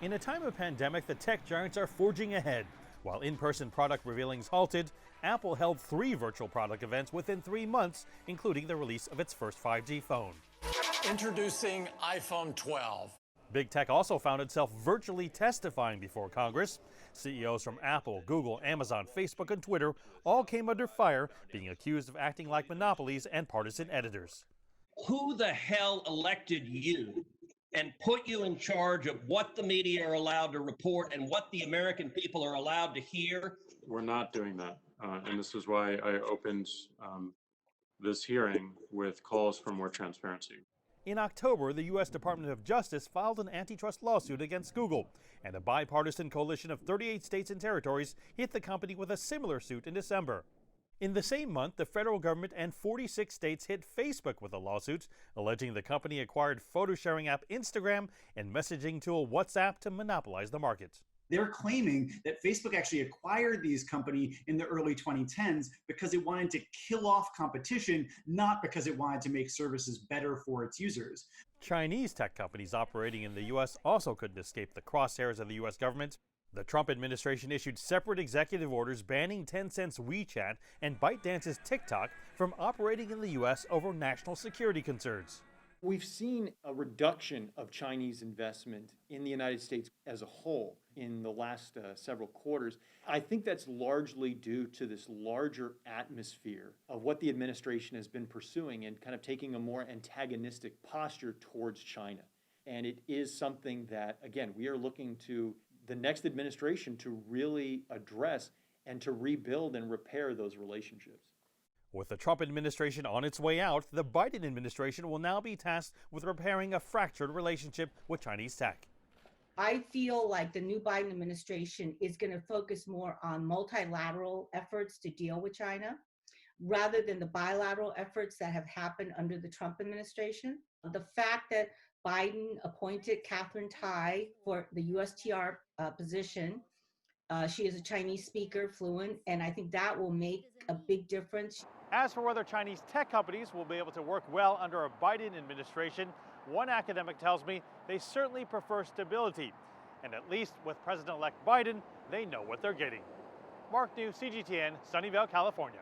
In a time of pandemic, the tech giants are forging ahead. While in-person product revealings halted, Apple held 3 virtual product events within 3 months, including the release of its first 5G phone. Introducing iPhone 12. Big Tech also found itself virtually testifying before Congress. CEOs from Apple, Google, Amazon, Facebook, and Twitter all came under fire, being accused of acting like monopolies and partisan editors. Who the hell elected you and put you in charge of what the media are allowed to report and what the American people are allowed to hear? We're not doing that. And this is why I opened this hearing with calls for more transparency. In October, the U.S. Department of Justice filed an antitrust lawsuit against Google, and a bipartisan coalition of 38 states and territories hit the company with a similar suit in December. In the same month, the federal government and 46 states hit Facebook with a lawsuit, alleging the company acquired photo-sharing app Instagram and messaging tool WhatsApp to monopolize the market. They're claiming that Facebook actually acquired these companies in the early 2010s because it wanted to kill off competition, not because it wanted to make services better for its users. Chinese tech companies operating in the U.S. also couldn't escape the crosshairs of the U.S. government. The Trump administration issued separate executive orders banning Tencent's WeChat and ByteDance's TikTok from operating in the U.S. over national security concerns. We've seen a reduction of Chinese investment in the United States as a whole in the last several quarters. I think that's largely due to this larger atmosphere of what the administration has been pursuing and kind of taking a more antagonistic posture towards China. And it is something that, again, we are looking to the next administration to really address and to rebuild and repair those relationships. With the Trump administration on its way out, the Biden administration will now be tasked with repairing a fractured relationship with Chinese tech. I feel like the new Biden administration is going to focus more on multilateral efforts to deal with China rather than the bilateral efforts that have happened under the Trump administration. The fact that Biden appointed Catherine Tai for the USTR position. She is a Chinese speaker, fluent, and I think that will make a big difference. As for whether Chinese tech companies will be able to work well under a Biden administration, one academic tells me they certainly prefer stability. And at least with President-elect Biden, they know what they're getting. Mark New, CGTN, Sunnyvale, California.